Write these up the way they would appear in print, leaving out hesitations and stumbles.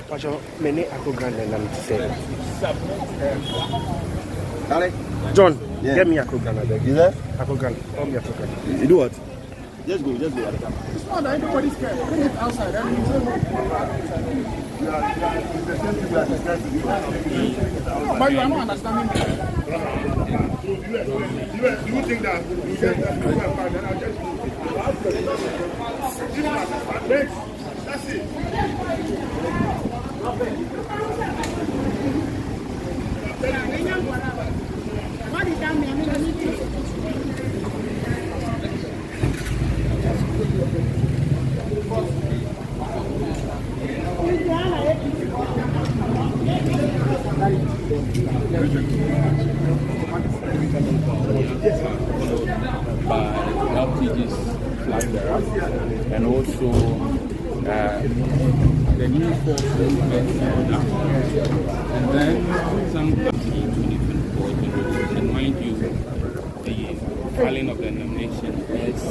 Pacho, many Ako Grand and I'm saying. John, Yeah. Get me Ako Grand. You there? Ako Grand. Come here, Ako Grand. You do what? Just go. It's not that everybody's scared. Bring it outside. But you are not understanding me. You think that you get that you are fine, then I'll just that's it. What is that mean? By LPG's flying there, and also the new force movement, and then some 2024 generation. And mind you, the filing of the nomination is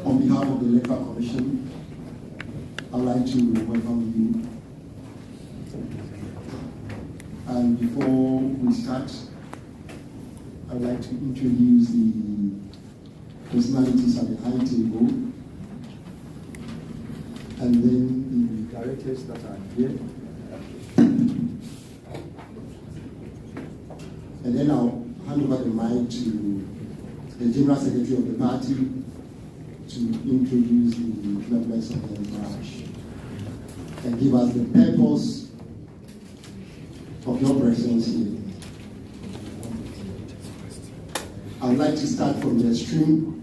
On behalf of the Electoral Commission, I'd like to welcome you. And before we start, I'd like to introduce the personalities at the high table, and then the directors that are here. And then I'll hand over the mic to the General Secretary of the party to introduce the members of the branch and give us the purpose of your presence here. I would like to start from the extreme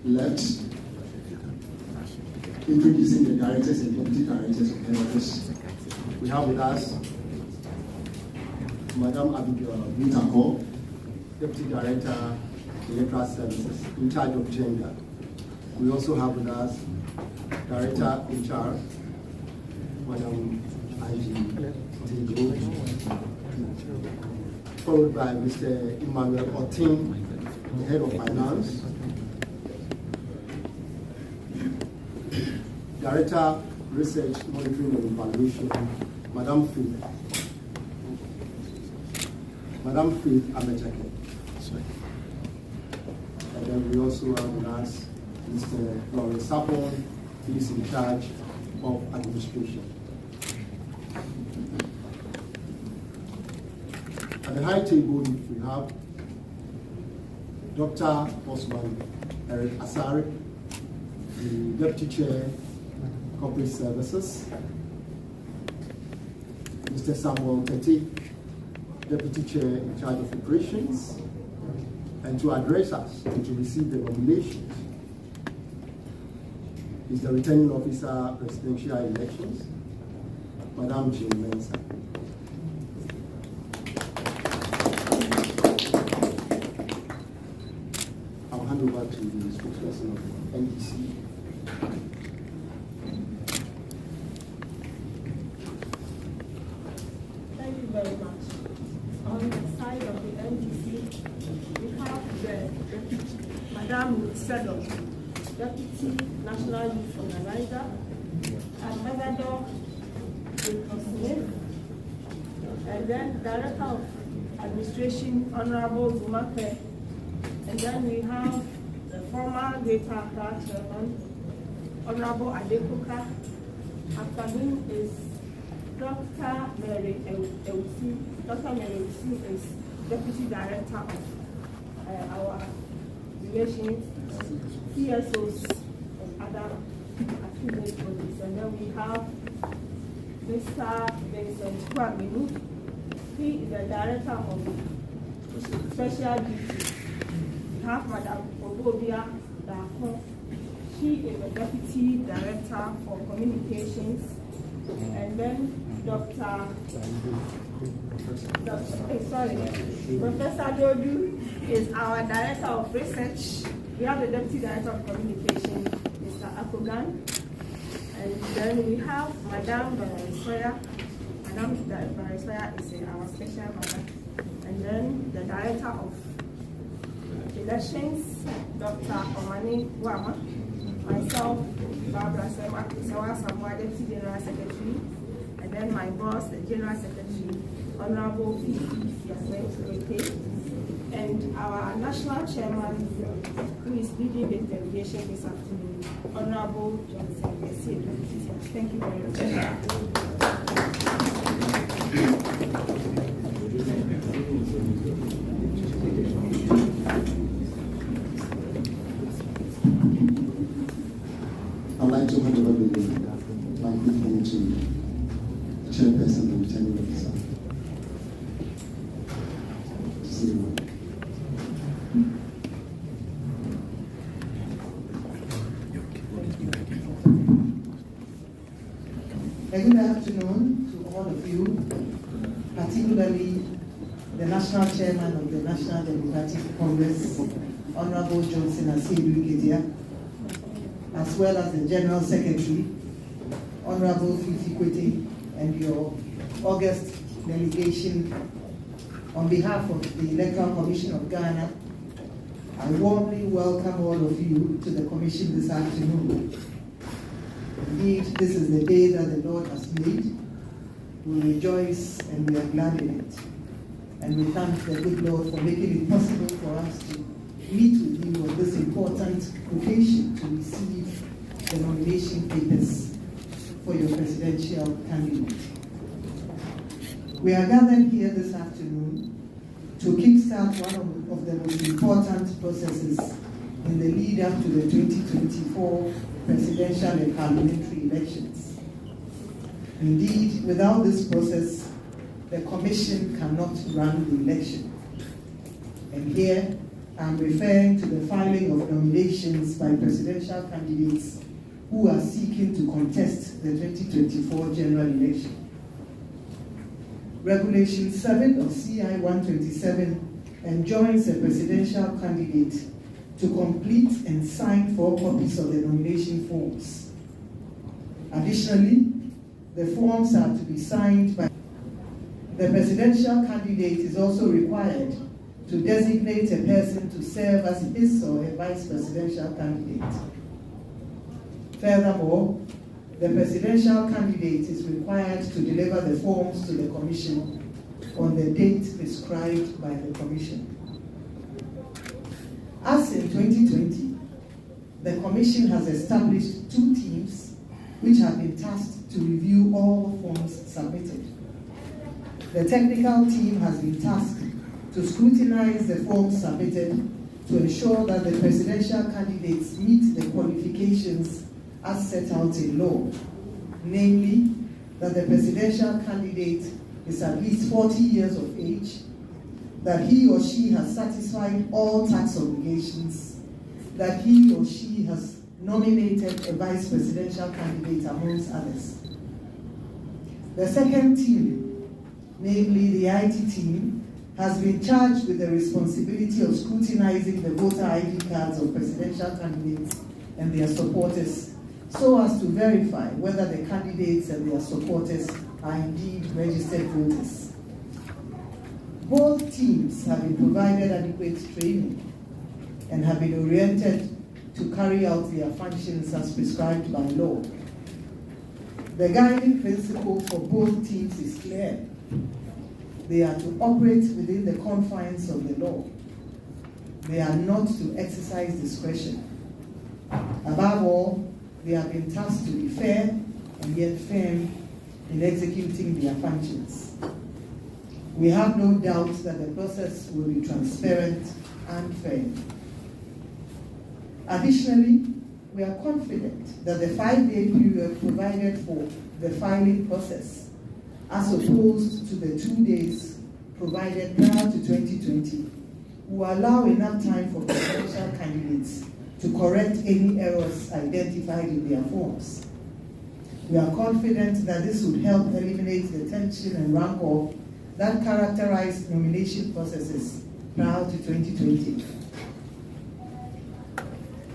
left, introducing the directors and deputy directors of the office. We have with us Madam Abigail Wintako, Deputy Director, Electoral Services, in charge of gender. We also have with us Director in charge, Madam Angie Tego, followed by Mr. Emmanuel Otin, the Head of Finance, Director, Research, Monitoring and Evaluation, Madam Faith Amechake. And then we also have with us Mr. Lawrence Sapon, who is in charge of administration. At the high table, we have Dr. Osman Eric Asari, the Deputy Chair, Corporate Services, Mr. Samuel Teti, Deputy Chair in charge of operations, and to address us and to receive the nominations is the Returning Officer, Presidential Elections, Madam Jane Mensah. I'll hand over to the spokesperson of NDC. Thank you very much. On the side of the NDC, we have the Madam Sedon, Deputy National Youth Organizer, Ambassador Smith, and then Director of Administration, Honorable Zumakwe, and then we have the former Greater Accra Chairman, Honorable Adekoka. After him is Dr. Mary Ewusi. Dr. Mary Ewusi is Deputy Director of our relations, CSOs, and other affiliate bodies. And then we have Mr. Vincent Kwaminu. He is the Director of Special Duties. We have Madam Obobia Dako. She is the Deputy Director for Communications. And then Professor Dodu is our Director of Research. We have the Deputy Director of Communication, Mr. Akogan. And then we have Madam Barisoya. Madam Barisoya is our special mother. And then the Director of Elections, Dr. Omani Wama. Myself, Barbara Sewa Samoa, Deputy General Secretary. And then my boss, the General Secretary, Honorable P. And our National Chairman, who is leading the delegation this afternoon, Honorable Johnson. Thank you very much. I'd like to hand over the microphone to the chairperson and returning officer. Good afternoon to all of you, particularly the National Chairman of the National Democratic Congress, Honorable Johnson Asiedu, as well as the General Secretary, Honorable Fifi Kwete, and your august delegation on behalf of the Electoral Commission of Ghana I warmly welcome all of you to the commission this afternoon. Indeed, this is the day that the Lord has made. We rejoice and we are glad in it. And we thank the good Lord for making it possible for us to meet with you on this important occasion to receive the nomination papers for your presidential candidate. We are gathered here this afternoon to kickstart one of the most important processes in the lead up to the 2024 presidential and parliamentary elections. Indeed, without this process, the commission cannot run the election. And here, I'm referring to the filing of nominations by presidential candidates who are seeking to contest the 2024 general election. Regulation 7 of CI 127 enjoins a presidential candidate to complete and sign 4 copies of the nomination forms. Additionally, the forms are to be signed by the presidential candidate is also required to designate a person to serve as his or her vice presidential candidate. Furthermore, the presidential candidate is required to deliver the forms to the commission on the date prescribed by the commission. As in 2020, the commission has established 2 teams which have been tasked to review all forms submitted. The technical team has been tasked to scrutinize the forms submitted to ensure that the presidential candidates meet the qualifications as set out in law, namely that the presidential candidate is at least 40 years of age, that he or she has satisfied all tax obligations, that he or she has nominated a vice presidential candidate, amongst others. The second team, namely the IT team, has been charged with the responsibility of scrutinizing the voter ID cards of presidential candidates and their supporters so as to verify whether the candidates and their supporters are indeed registered voters. Both teams have been provided adequate training and have been oriented to carry out their functions as prescribed by law. The guiding principle for both teams is clear. They are to operate within the confines of the law. They are not to exercise discretion. Above all, they have been tasked to be fair and yet firm in executing their functions. We have no doubt that the process will be transparent and fair. Additionally, we are confident that the 5-day period provided for the filing process, as opposed to the 2 days provided prior to 2020, will allow enough time for presidential candidates to correct any errors identified in their forms. We are confident that this would help eliminate the tension and rancor that characterized nomination processes prior to 2020.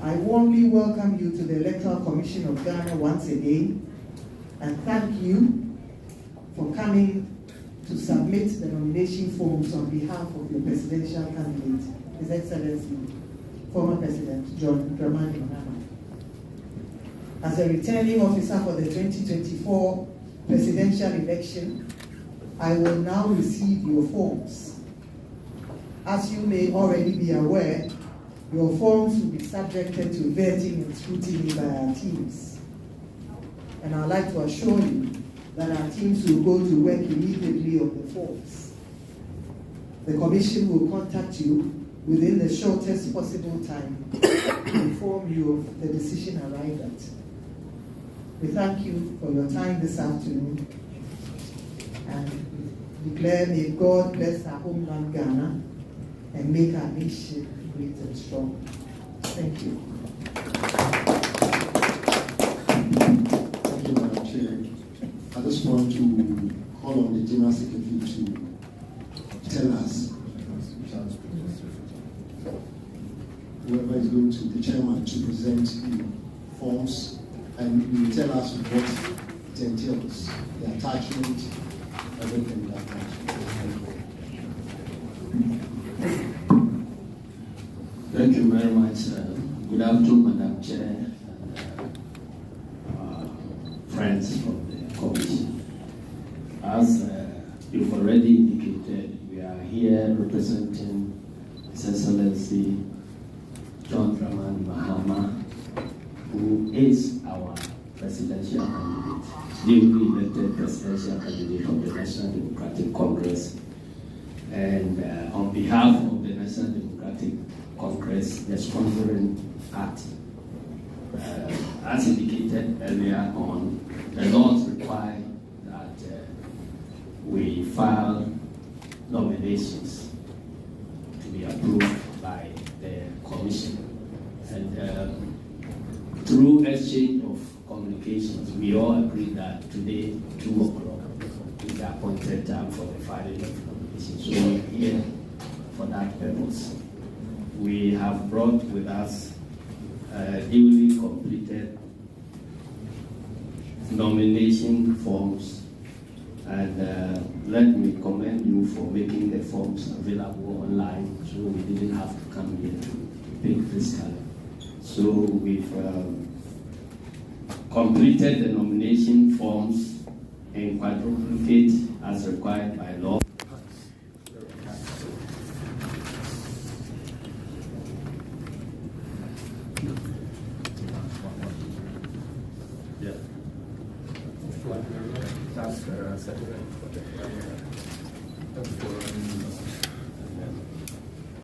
I warmly welcome you to the Electoral Commission of Ghana once again, and thank you for coming to submit the nomination forms on behalf of your presidential candidate, His Excellency, former President John Dramani Mahama. As a returning officer for the 2024 presidential election, I will now receive your forms. As you may already be aware, your forms will be subjected to vetting and scrutiny by our teams. And I'd like to assure you that our teams will go to work immediately on the forms. The Commission will contact you within the shortest possible time to inform you of the decision arrived at. We thank you for your time this afternoon and declare, may God bless our homeland Ghana and make our nation great and strong. Thank you. Thank you, Madam Chair. I just want to call on the General Secretary to tell us, whoever is going to, the chairman, to present the forms, and he will tell us what it entails, the attachment, everything like that. Thank you very much. Good afternoon, Madam Chair, friends from the Commission. As you've already indicated, we are here representing His Excellency John Dramani Mahama, who is our presidential candidate, newly elected presidential candidate of the National Democratic Congress. And on behalf of the National Democratic Congress, the sponsoring party, as indicated earlier on, the laws require that we file nominations to be approved by the Commission. And through exchange of communications, we all agreed that today, 2 o'clock, is the appointed time for the filing of nominations. So we're here for that purpose. We have brought with us newly completed nomination forms, and let me commend you for making the forms available online, so we didn't have to come here to pick physically. So we've completed the nomination forms in quadruplicate as required by law. That's